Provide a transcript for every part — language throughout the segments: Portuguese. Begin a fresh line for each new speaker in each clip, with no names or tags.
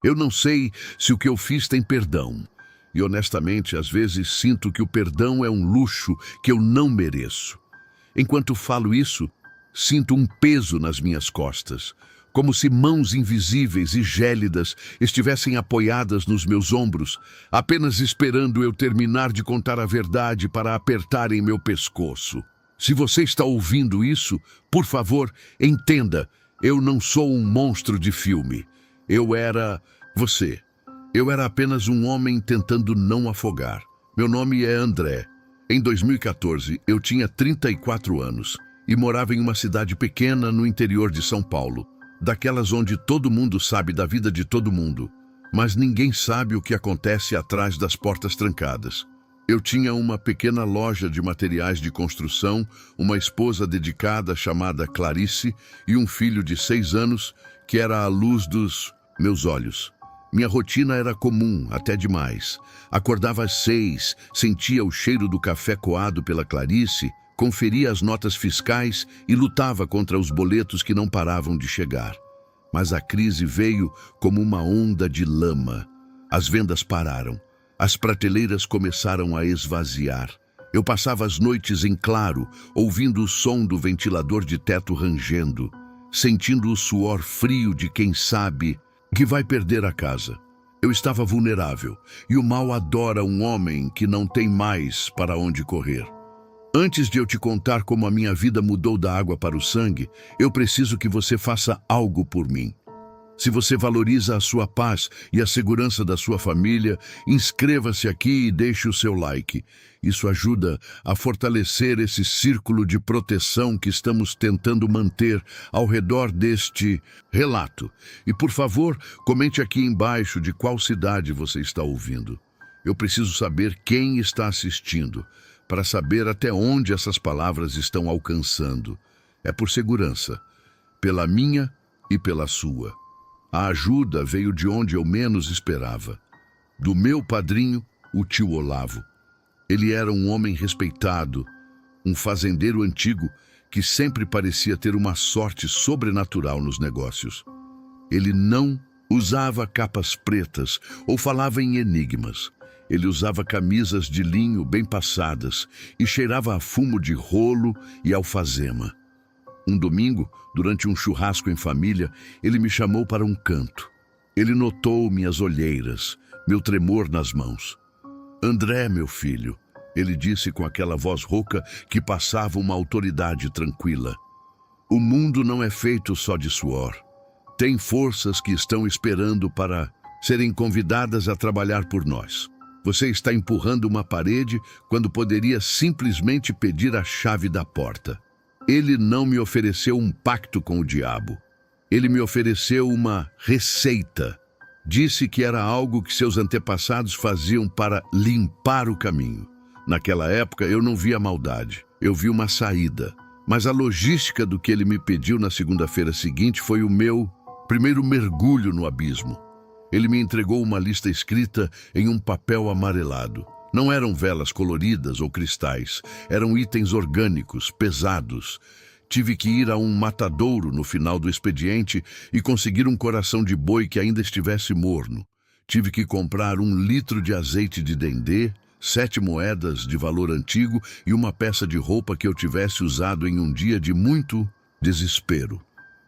Eu não sei se o que eu fiz tem perdão. E honestamente, às vezes sinto que o perdão é um luxo que eu não mereço. Enquanto falo isso, sinto um peso nas minhas costas, como se mãos invisíveis e gélidas estivessem apoiadas nos meus ombros, apenas esperando eu terminar de contar a verdade para apertarem meu pescoço. Se você está ouvindo isso, por favor, entenda, eu não sou um monstro de filme. Eu era você. Eu era apenas um homem tentando não afogar. Meu nome é André. Em 2014, eu tinha 34 anos e morava em uma cidade pequena no interior de São Paulo, daquelas onde todo mundo sabe da vida de todo mundo, mas ninguém sabe o que acontece atrás das portas trancadas. Eu tinha uma pequena loja de materiais de construção, uma esposa dedicada chamada Clarice e um filho de 6 anos que era a luz dos meus olhos. Minha rotina era comum, até demais. Acordava às 6, sentia o cheiro do café coado pela Clarice, conferia as notas fiscais e lutava contra os boletos que não paravam de chegar. Mas a crise veio como uma onda de lama. As vendas pararam. As prateleiras começaram a esvaziar. Eu passava as noites em claro, ouvindo o som do ventilador de teto rangendo, sentindo o suor frio de quem sabe que vai perder a casa. Eu estava vulnerável, e o mal adora um homem que não tem mais para onde correr. Antes de eu te contar como a minha vida mudou da água para o sangue, eu preciso que você faça algo por mim. Se você valoriza a sua paz e a segurança da sua família, inscreva-se aqui e deixe o seu like. Isso ajuda a fortalecer esse círculo de proteção que estamos tentando manter ao redor deste relato. E, por favor, comente aqui embaixo de qual cidade você está ouvindo. Eu preciso saber quem está assistindo, para saber até onde essas palavras estão alcançando. É por segurança, pela minha e pela sua. A ajuda veio de onde eu menos esperava. Do meu padrinho, o tio Olavo. Ele era um homem respeitado, um fazendeiro antigo que sempre parecia ter uma sorte sobrenatural nos negócios. Ele não usava capas pretas ou falava em enigmas. Ele usava camisas de linho bem passadas e cheirava a fumo de rolo e alfazema. Um domingo, durante um churrasco em família, ele me chamou para um canto. Ele notou minhas olheiras, meu tremor nas mãos. "André, meu filho", ele disse com aquela voz rouca que passava uma autoridade tranquila. "O mundo não é feito só de suor. Tem forças que estão esperando para serem convidadas a trabalhar por nós. Você está empurrando uma parede quando poderia simplesmente pedir a chave da porta. Ele não me ofereceu um pacto com o diabo. Ele me ofereceu uma receita. Disse que era algo que seus antepassados faziam para limpar o caminho. Naquela época eu não via maldade, eu vi uma saída. Mas a logística do que ele me pediu na segunda-feira seguinte foi o meu primeiro mergulho no abismo. Ele me entregou uma lista escrita em um papel amarelado. Não eram velas coloridas ou cristais, eram itens orgânicos, pesados. Tive que ir a um matadouro no final do expediente e conseguir um coração de boi que ainda estivesse morno. Tive que comprar 1 litro de azeite de dendê, 7 moedas de valor antigo e uma peça de roupa que eu tivesse usado em um dia de muito desespero.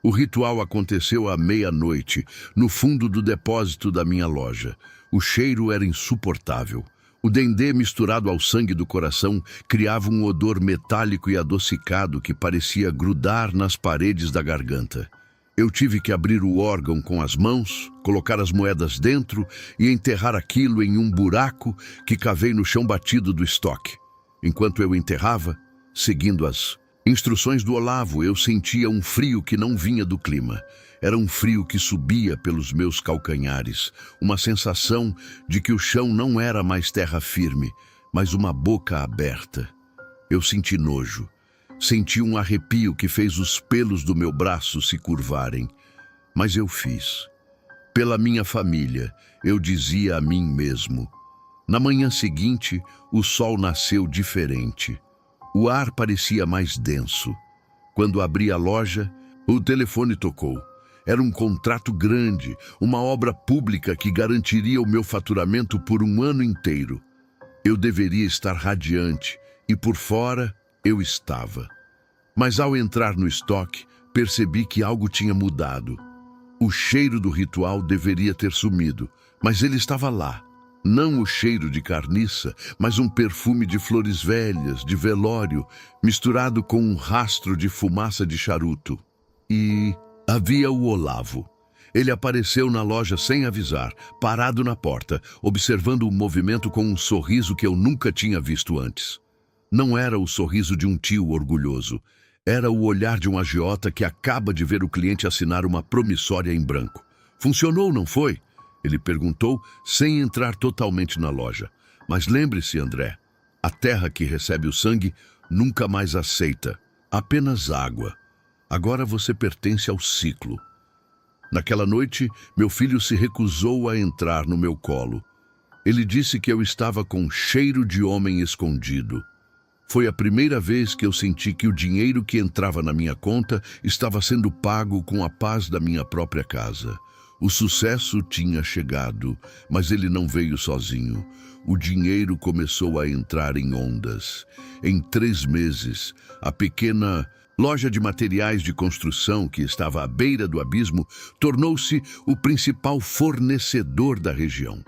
O ritual aconteceu à meia-noite, no fundo do depósito da minha loja. O cheiro era insuportável. O dendê misturado ao sangue do coração criava um odor metálico e adocicado que parecia grudar nas paredes da garganta. Eu tive que abrir o órgão com as mãos, colocar as moedas dentro e enterrar aquilo em um buraco que cavei no chão batido do estoque. Enquanto eu enterrava, seguindo as instruções do Olavo, eu sentia um frio que não vinha do clima. Era um frio que subia pelos meus calcanhares, uma sensação de que o chão não era mais terra firme, mas uma boca aberta. Eu senti nojo. Senti um arrepio que fez os pelos do meu braço se curvarem. Mas eu fiz. Pela minha família, eu dizia a mim mesmo. Na manhã seguinte, o sol nasceu diferente. O ar parecia mais denso. Quando abri a loja, o telefone tocou. Era um contrato grande, uma obra pública que garantiria o meu faturamento por um ano inteiro. Eu deveria estar radiante e por fora eu estava. Mas ao entrar no estoque, percebi que algo tinha mudado. O cheiro do ritual deveria ter sumido, mas ele estava lá. Não o cheiro de carniça, mas um perfume de flores velhas, de velório, misturado com um rastro de fumaça de charuto. E havia o Olavo. Ele apareceu na loja sem avisar, parado na porta, observando o movimento com um sorriso que eu nunca tinha visto antes. Não era o sorriso de um tio orgulhoso. Era o olhar de um agiota que acaba de ver o cliente assinar uma promissória em branco. Funcionou, não foi? Ele perguntou, sem entrar totalmente na loja. Mas lembre-se, André, a terra que recebe o sangue nunca mais aceita, apenas água. Agora você pertence ao ciclo. Naquela noite, meu filho se recusou a entrar no meu colo. Ele disse que eu estava com cheiro de homem escondido. Foi a primeira vez que eu senti que o dinheiro que entrava na minha conta estava sendo pago com a paz da minha própria casa. O sucesso tinha chegado, mas ele não veio sozinho. O dinheiro começou a entrar em ondas. Em 3 meses, a pequena loja de materiais de construção, que estava à beira do abismo, tornou-se o principal fornecedor da região.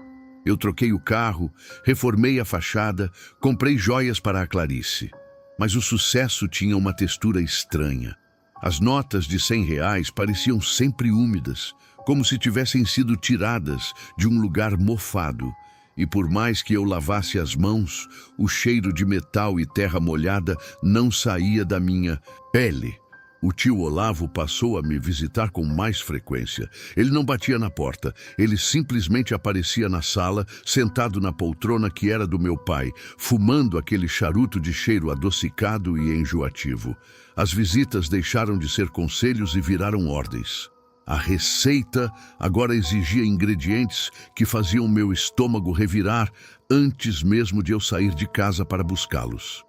Eu troquei o carro, reformei a fachada, comprei joias para a Clarice. Mas o sucesso tinha uma textura estranha. As notas de R$ 100 pareciam sempre úmidas, como se tivessem sido tiradas de um lugar mofado. E por mais que eu lavasse as mãos, o cheiro de metal e terra molhada não saía da minha pele. O tio Olavo passou a me visitar com mais frequência. Ele não batia na porta, ele simplesmente aparecia na sala, sentado na poltrona que era do meu pai, fumando aquele charuto de cheiro adocicado e enjoativo. As visitas deixaram de ser conselhos e viraram ordens. A receita agora exigia ingredientes que faziam meu estômago revirar antes mesmo de eu sair de casa para buscá-los.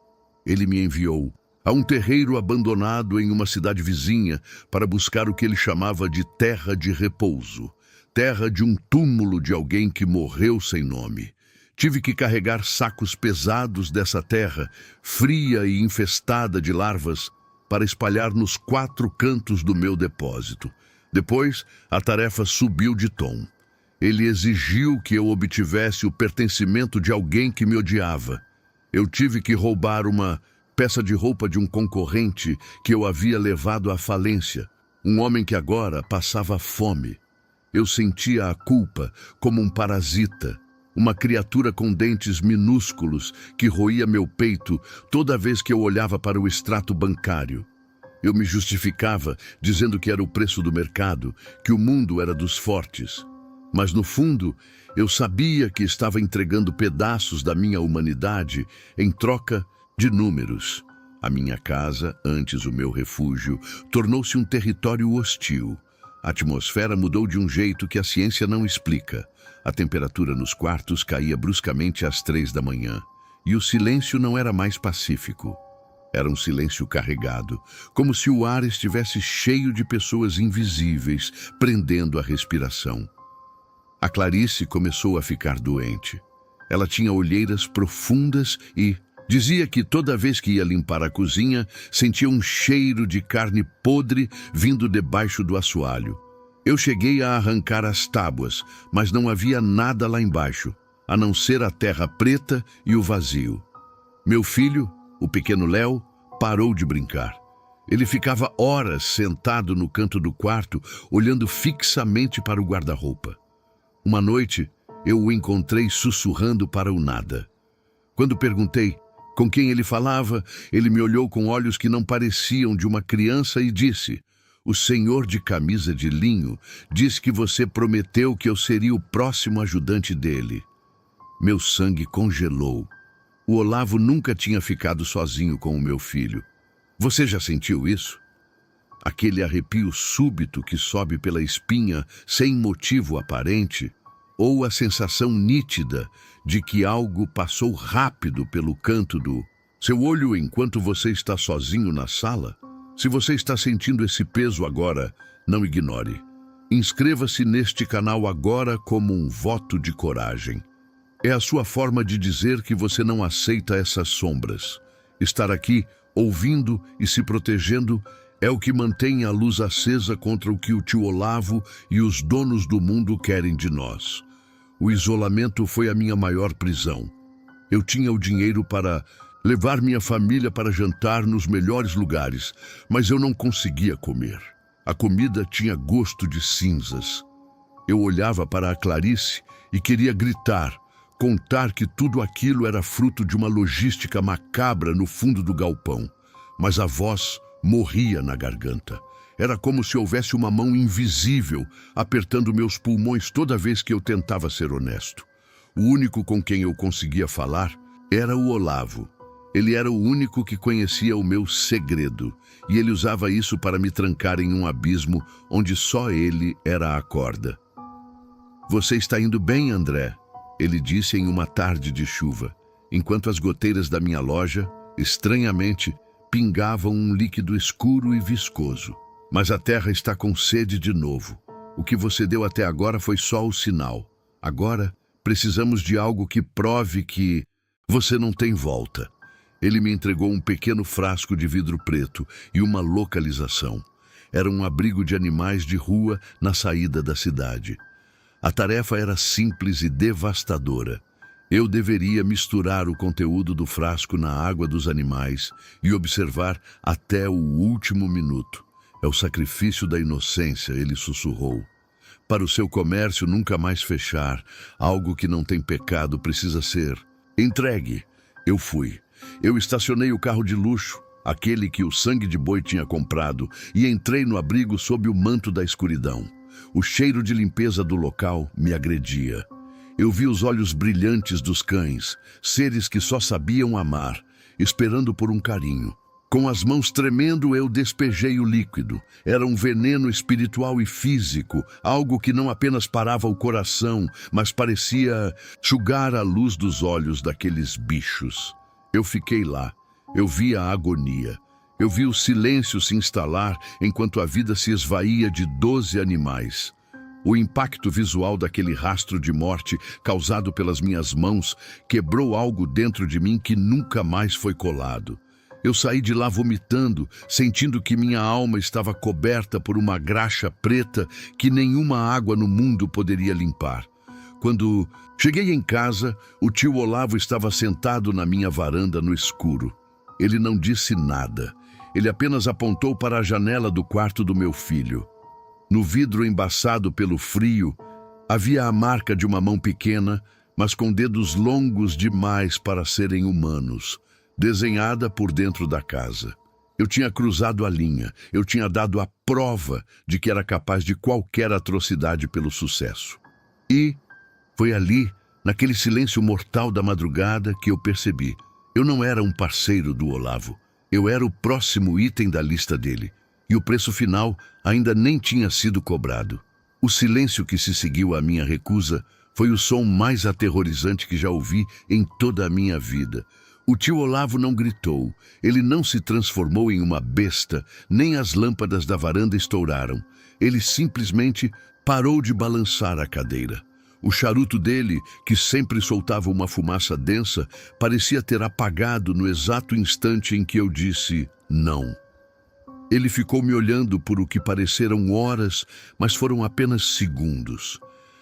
Ele me enviou a um terreiro abandonado em uma cidade vizinha para buscar o que ele chamava de terra de repouso, terra de um túmulo de alguém que morreu sem nome. Tive que carregar sacos pesados dessa terra, fria e infestada de larvas, para espalhar nos 4 cantos do meu depósito. Depois, a tarefa subiu de tom. Ele exigiu que eu obtivesse o pertencimento de alguém que me odiava. Eu tive que roubar uma peça de roupa de um concorrente que eu havia levado à falência, um homem que agora passava fome. Eu sentia a culpa como um parasita, uma criatura com dentes minúsculos que roía meu peito toda vez que eu olhava para o extrato bancário. Eu me justificava, dizendo que era o preço do mercado, que o mundo era dos fortes. Mas no fundo, eu sabia que estava entregando pedaços da minha humanidade em troca de números. A minha casa, antes o meu refúgio, tornou-se um território hostil. A atmosfera mudou de um jeito que a ciência não explica. A temperatura nos quartos caía bruscamente às 3 da manhã. E o silêncio não era mais pacífico. Era um silêncio carregado, como se o ar estivesse cheio de pessoas invisíveis, prendendo a respiração. A Clarice começou a ficar doente. Ela tinha olheiras profundas e dizia que toda vez que ia limpar a cozinha, sentia um cheiro de carne podre vindo debaixo do assoalho. Eu cheguei a arrancar as tábuas, mas não havia nada lá embaixo, a não ser a terra preta e o vazio. Meu filho, o pequeno Léo, parou de brincar. Ele ficava horas sentado no canto do quarto, olhando fixamente para o guarda-roupa. Uma noite, eu o encontrei sussurrando para o nada. Quando perguntei com quem ele falava, ele me olhou com olhos que não pareciam de uma criança e disse: "O senhor de camisa de linho diz que você prometeu que eu seria o próximo ajudante dele." Meu sangue congelou. O Olavo nunca tinha ficado sozinho com o meu filho. Você já sentiu isso? Aquele arrepio súbito que sobe pela espinha sem motivo aparente? Ou a sensação nítida de que algo passou rápido pelo canto do seu olho enquanto você está sozinho na sala? Se você está sentindo esse peso agora, não ignore. Inscreva-se neste canal agora como um voto de coragem. É a sua forma de dizer que você não aceita essas sombras. Estar aqui, ouvindo e se protegendo, é o que mantém a luz acesa contra o que o tio Olavo e os donos do mundo querem de nós. O isolamento foi a minha maior prisão. Eu tinha o dinheiro para levar minha família para jantar nos melhores lugares, mas eu não conseguia comer. A comida tinha gosto de cinzas. Eu olhava para a Clarice e queria gritar, contar que tudo aquilo era fruto de uma logística macabra no fundo do galpão, mas a voz morria na garganta. Era como se houvesse uma mão invisível apertando meus pulmões toda vez que eu tentava ser honesto. O único com quem eu conseguia falar era o Olavo. Ele era o único que conhecia o meu segredo, e ele usava isso para me trancar em um abismo onde só ele era a corda. "Você está indo bem, André?" ele disse em uma tarde de chuva, enquanto as goteiras da minha loja, estranhamente, pingavam um líquido escuro e viscoso. "Mas a terra está com sede de novo. O que você deu até agora foi só o sinal. Agora, precisamos de algo que prove que você não tem volta." Ele me entregou um pequeno frasco de vidro preto e uma localização. Era um abrigo de animais de rua na saída da cidade. A tarefa era simples e devastadora. Eu deveria misturar o conteúdo do frasco na água dos animais e observar até o último minuto. "É o sacrifício da inocência", ele sussurrou. "Para o seu comércio nunca mais fechar, algo que não tem pecado precisa ser entregue." Eu fui. Eu estacionei o carro de luxo, aquele que o Sangue de Boi tinha comprado, e entrei no abrigo sob o manto da escuridão. O cheiro de limpeza do local me agredia. Eu vi os olhos brilhantes dos cães, seres que só sabiam amar, esperando por um carinho. Com as mãos tremendo, eu despejei o líquido. Era um veneno espiritual e físico, algo que não apenas parava o coração, mas parecia sugar a luz dos olhos daqueles bichos. Eu fiquei lá. Eu vi a agonia. Eu vi o silêncio se instalar enquanto a vida se esvaía de 12 animais. O impacto visual daquele rastro de morte causado pelas minhas mãos quebrou algo dentro de mim que nunca mais foi colado. Eu saí de lá vomitando, sentindo que minha alma estava coberta por uma graxa preta que nenhuma água no mundo poderia limpar. Quando cheguei em casa, o tio Olavo estava sentado na minha varanda no escuro. Ele não disse nada. Ele apenas apontou para a janela do quarto do meu filho. No vidro embaçado pelo frio, havia a marca de uma mão pequena, mas com dedos longos demais para serem humanos, desenhada por dentro da casa. Eu tinha cruzado a linha, eu tinha dado a prova de que era capaz de qualquer atrocidade pelo sucesso. E foi ali, naquele silêncio mortal da madrugada, que eu percebi. Eu não era um parceiro do Olavo. Eu era o próximo item da lista dele. E o preço final ainda nem tinha sido cobrado. O silêncio que se seguiu à minha recusa foi o som mais aterrorizante que já ouvi em toda a minha vida. O tio Olavo não gritou, ele não se transformou em uma besta, nem as lâmpadas da varanda estouraram. Ele simplesmente parou de balançar a cadeira. O charuto dele, que sempre soltava uma fumaça densa, parecia ter apagado no exato instante em que eu disse não. Ele ficou me olhando por o que pareceram horas, mas foram apenas segundos.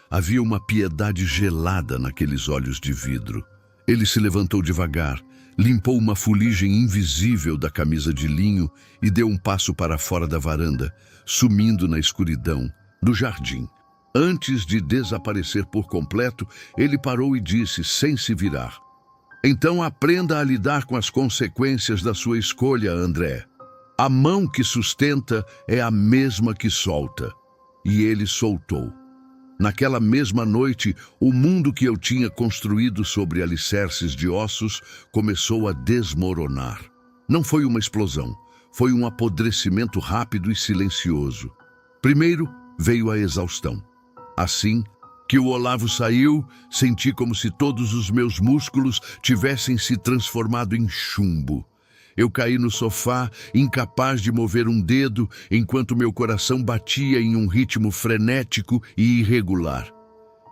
Havia uma piedade gelada naqueles olhos de vidro. Ele se levantou devagar, limpou uma fuligem invisível da camisa de linho e deu um passo para fora da varanda, sumindo na escuridão do jardim. Antes de desaparecer por completo, ele parou e disse, sem se virar: "Então aprenda a lidar com as consequências da sua escolha, André. A mão que sustenta é a mesma que solta." E ele soltou. Naquela mesma noite, o mundo que eu tinha construído sobre alicerces de ossos começou a desmoronar. Não foi uma explosão, foi um apodrecimento rápido e silencioso. Primeiro veio a exaustão. Assim que o Olavo saiu, senti como se todos os meus músculos tivessem se transformado em chumbo. Eu caí no sofá, incapaz de mover um dedo, enquanto meu coração batia em um ritmo frenético e irregular.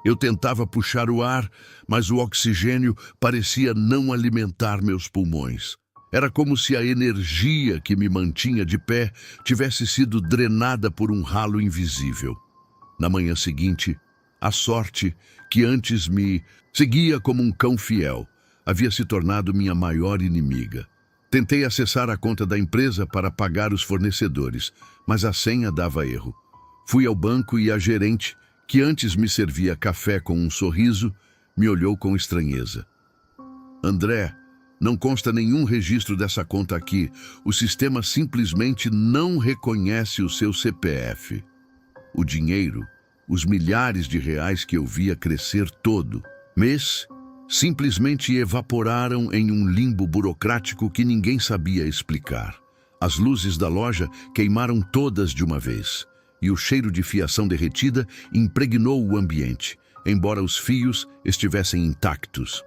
Eu tentava puxar o ar, mas o oxigênio parecia não alimentar meus pulmões. Era como se a energia que me mantinha de pé tivesse sido drenada por um ralo invisível. Na manhã seguinte, a sorte, que antes me seguia como um cão fiel, havia se tornado minha maior inimiga. Tentei acessar a conta da empresa para pagar os fornecedores, mas a senha dava erro. Fui ao banco e a gerente, que antes me servia café com um sorriso, me olhou com estranheza. André, não consta nenhum registro dessa conta aqui. O sistema simplesmente não reconhece o seu CPF. O dinheiro, os milhares de reais que eu via crescer todo mês, simplesmente evaporaram em um limbo burocrático que ninguém sabia explicar. As luzes da loja queimaram todas de uma vez, e o cheiro de fiação derretida impregnou o ambiente, embora os fios estivessem intactos.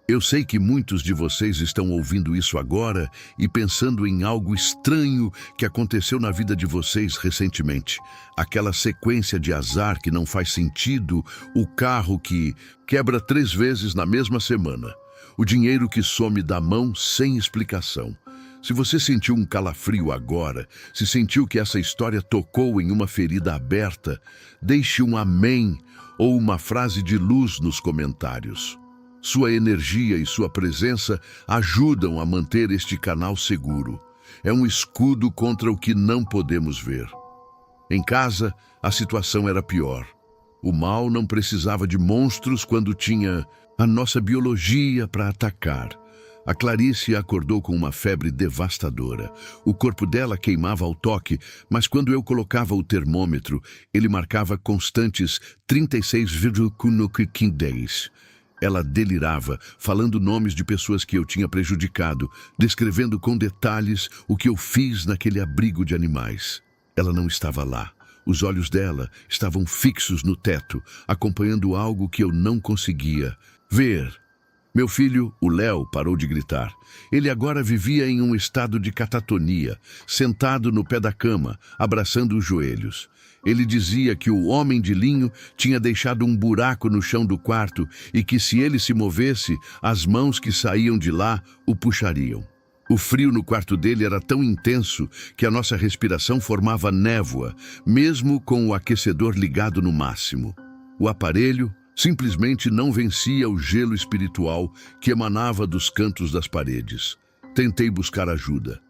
Eu sei que muitos de vocês estão ouvindo isso agora e pensando em algo estranho que aconteceu na vida de vocês recentemente. Aquela sequência de azar que não faz sentido, o carro que quebra 3 vezes na mesma semana, o dinheiro que some da mão sem explicação. Se você sentiu um calafrio agora, se sentiu que essa história tocou em uma ferida aberta, deixe um amém ou uma frase de luz nos comentários. Sua energia e sua presença ajudam a manter este canal seguro. É um escudo contra o que não podemos ver. Em casa, a situação era pior. O mal não precisava de monstros quando tinha a nossa biologia para atacar. A Clarice acordou com uma febre devastadora. O corpo dela queimava ao toque, mas quando eu colocava o termômetro, ele marcava constantes 36,15. Ela delirava, falando nomes de pessoas que eu tinha prejudicado, descrevendo com detalhes o que eu fiz naquele abrigo de animais. Ela não estava lá. Os olhos dela estavam fixos no teto, acompanhando algo que eu não conseguia ver. Meu filho, o Léo, parou de gritar. Ele agora vivia em um estado de catatonia, sentado no pé da cama, abraçando os joelhos. Ele dizia que o homem de linho tinha deixado um buraco no chão do quarto e que se ele se movesse, as mãos que saíam de lá o puxariam. O frio no quarto dele era tão intenso que a nossa respiração formava névoa, mesmo com o aquecedor ligado no máximo. O aparelho simplesmente não vencia o gelo espiritual que emanava dos cantos das paredes. Tentei buscar ajuda.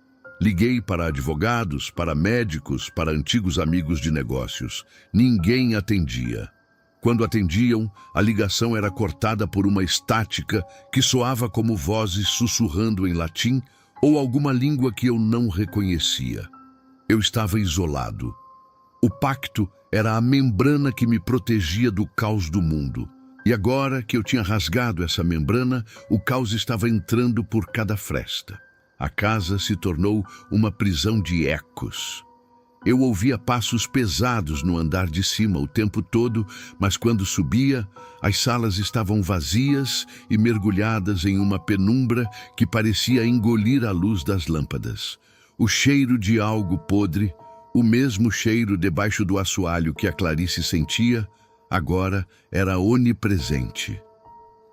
Liguei para advogados, para médicos, para antigos amigos de negócios. Ninguém atendia. Quando atendiam, a ligação era cortada por uma estática que soava como vozes sussurrando em latim ou alguma língua que eu não reconhecia. Eu estava isolado. O pacto era a membrana que me protegia do caos do mundo. E agora que eu tinha rasgado essa membrana, o caos estava entrando por cada fresta. A casa se tornou uma prisão de ecos. Eu ouvia passos pesados no andar de cima o tempo todo, mas quando subia, as salas estavam vazias e mergulhadas em uma penumbra que parecia engolir a luz das lâmpadas. O cheiro de algo podre, o mesmo cheiro debaixo do assoalho que a Clarice sentia, agora era onipresente.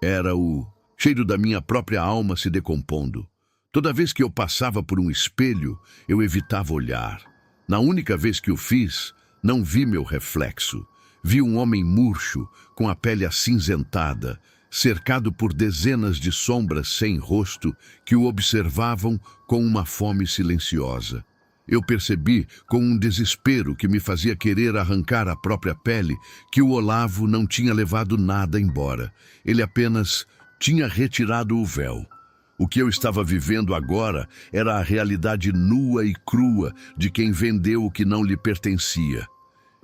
Era o cheiro da minha própria alma se decompondo. Toda vez que eu passava por um espelho, eu evitava olhar. Na única vez que o fiz, não vi meu reflexo. Vi um homem murcho, com a pele acinzentada, cercado por dezenas de sombras sem rosto que o observavam com uma fome silenciosa. Eu percebi, com um desespero que me fazia querer arrancar a própria pele, que o Olavo não tinha levado nada embora. Ele apenas tinha retirado o véu. O que eu estava vivendo agora era a realidade nua e crua de quem vendeu o que não lhe pertencia.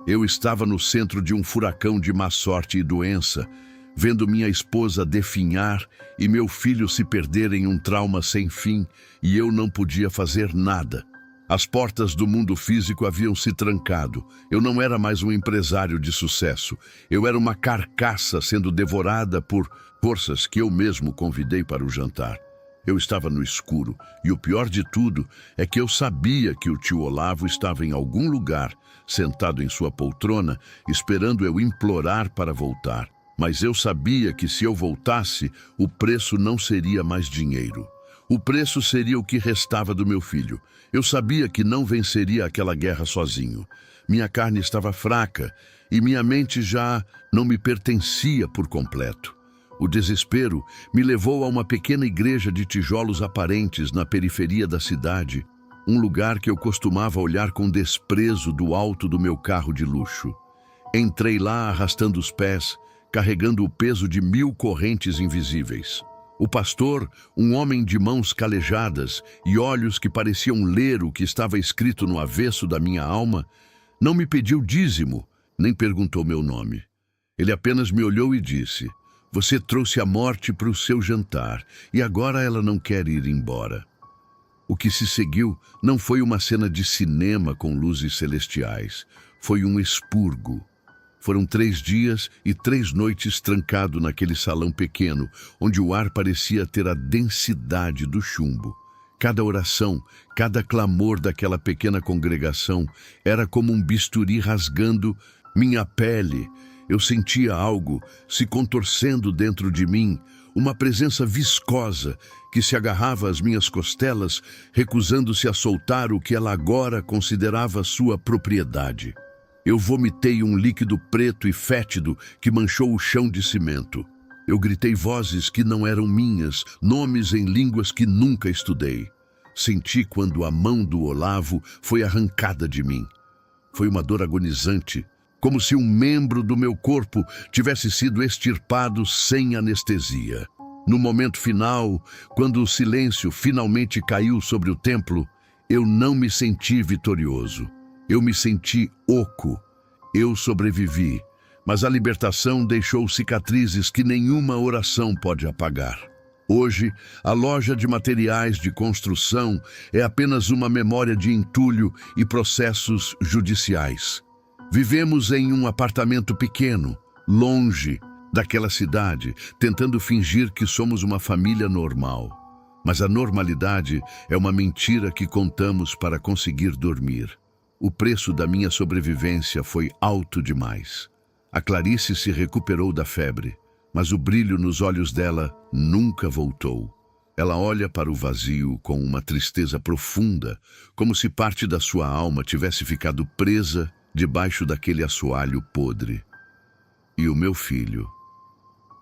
Eu estava no centro de um furacão de má sorte e doença, vendo minha esposa definhar e meu filho se perder em um trauma sem fim, e eu não podia fazer nada. As portas do mundo físico haviam se trancado. Eu não era mais um empresário de sucesso. Eu era uma carcaça sendo devorada por forças que eu mesmo convidei para o jantar. Eu estava no escuro, e o pior de tudo é que eu sabia que o tio Olavo estava em algum lugar, sentado em sua poltrona, esperando eu implorar para voltar. Mas eu sabia que se eu voltasse, o preço não seria mais dinheiro. O preço seria o que restava do meu filho. Eu sabia que não venceria aquela guerra sozinho. Minha carne estava fraca e minha mente já não me pertencia por completo. O desespero me levou a uma pequena igreja de tijolos aparentes na periferia da cidade, um lugar que eu costumava olhar com desprezo do alto do meu carro de luxo. Entrei lá arrastando os pés, carregando o peso de 1000 correntes invisíveis. O pastor, um homem de mãos calejadas e olhos que pareciam ler o que estava escrito no avesso da minha alma, não me pediu dízimo, nem perguntou meu nome. Ele apenas me olhou e disse: "Você trouxe a morte para o seu jantar, e agora ela não quer ir embora." O que se seguiu não foi uma cena de cinema com luzes celestiais, foi um expurgo. Foram 3 dias e 3 noites trancado naquele salão pequeno, onde o ar parecia ter a densidade do chumbo. Cada oração, cada clamor daquela pequena congregação era como um bisturi rasgando minha pele. Eu sentia algo se contorcendo dentro de mim, uma presença viscosa que se agarrava às minhas costelas, recusando-se a soltar o que ela agora considerava sua propriedade. Eu vomitei um líquido preto e fétido que manchou o chão de cimento. Eu gritei vozes que não eram minhas, nomes em línguas que nunca estudei. Senti quando a mão do Olavo foi arrancada de mim. Foi uma dor agonizante, como se um membro do meu corpo tivesse sido extirpado sem anestesia. No momento final, quando o silêncio finalmente caiu sobre o templo, eu não me senti vitorioso. Eu me senti oco. Eu sobrevivi, mas a libertação deixou cicatrizes que nenhuma oração pode apagar. Hoje, a loja de materiais de construção é apenas uma memória de entulho e processos judiciais. Vivemos em um apartamento pequeno, longe daquela cidade, tentando fingir que somos uma família normal. Mas a normalidade é uma mentira que contamos para conseguir dormir. O preço da minha sobrevivência foi alto demais. A Clarice se recuperou da febre, mas o brilho nos olhos dela nunca voltou. Ela olha para o vazio com uma tristeza profunda, como se parte da sua alma tivesse ficado presa debaixo daquele assoalho podre. E o meu filho,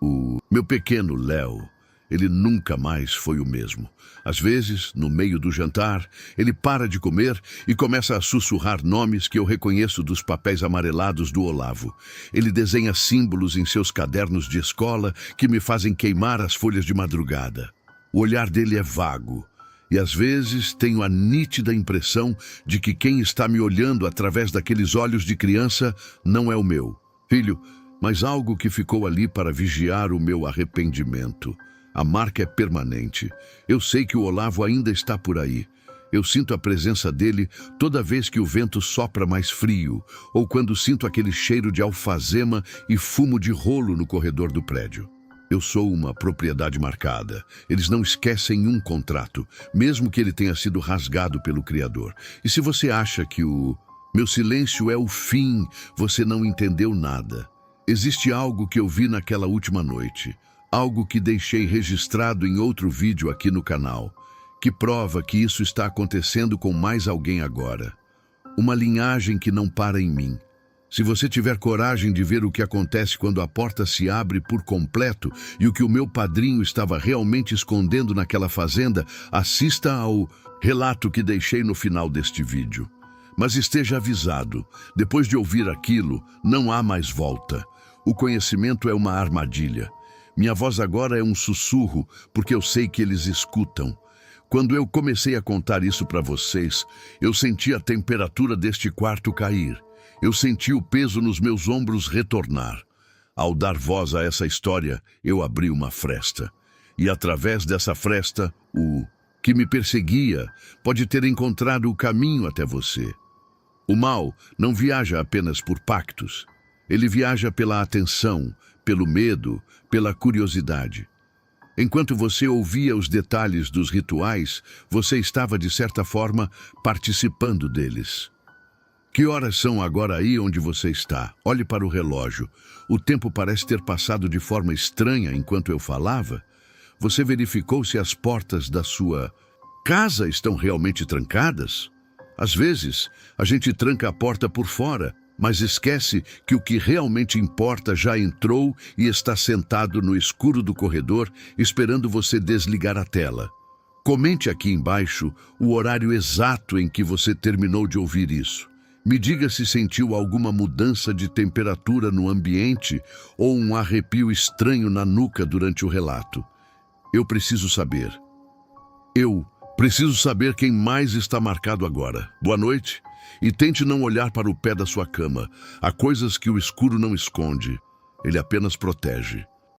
o meu pequeno Léo, ele nunca mais foi o mesmo. Às vezes, no meio do jantar, ele para de comer e começa a sussurrar nomes que eu reconheço dos papéis amarelados do Olavo. Ele desenha símbolos em seus cadernos de escola que me fazem queimar as folhas de madrugada. O olhar dele é vago, e às vezes tenho a nítida impressão de que quem está me olhando através daqueles olhos de criança não é o meu filho, mas algo que ficou ali para vigiar o meu arrependimento. A marca é permanente. Eu sei que o Olavo ainda está por aí. Eu sinto a presença dele toda vez que o vento sopra mais frio, ou quando sinto aquele cheiro de alfazema e fumo de rolo no corredor do prédio. Eu sou uma propriedade marcada. Eles não esquecem um contrato, mesmo que ele tenha sido rasgado pelo Criador. E se você acha que o meu silêncio é o fim, você não entendeu nada. Existe algo que eu vi naquela última noite. Algo que deixei registrado em outro vídeo aqui no canal, que prova que isso está acontecendo com mais alguém agora. Uma linhagem que não para em mim. Se você tiver coragem de ver o que acontece quando a porta se abre por completo e o que o meu padrinho estava realmente escondendo naquela fazenda, assista ao relato que deixei no final deste vídeo. Mas esteja avisado, depois de ouvir aquilo, não há mais volta. O conhecimento é uma armadilha. Minha voz agora é um sussurro, porque eu sei que eles escutam. Quando eu comecei a contar isso para vocês, eu senti a temperatura deste quarto cair. Eu senti o peso nos meus ombros retornar. Ao dar voz a essa história, eu abri uma fresta. E através dessa fresta, o que me perseguia pode ter encontrado o caminho até você. O mal não viaja apenas por pactos. Ele viaja pela atenção, pelo medo, pela curiosidade. Enquanto você ouvia os detalhes dos rituais, você estava, de certa forma, participando deles. Que horas são agora aí onde você está? Olhe para o relógio. O tempo parece ter passado de forma estranha enquanto eu falava. Você verificou se as portas da sua casa estão realmente trancadas? Às vezes, a gente tranca a porta por fora, mas esquece que o que realmente importa já entrou e está sentado no escuro do corredor, esperando você desligar a tela. Comente aqui embaixo o horário exato em que você terminou de ouvir isso. Me diga se sentiu alguma mudança de temperatura no ambiente ou um arrepio estranho na nuca durante o relato. Eu preciso saber. Eu preciso saber quem mais está marcado agora. Boa noite. E tente não olhar para o pé da sua cama. Há coisas que o escuro não esconde. Ele apenas protege.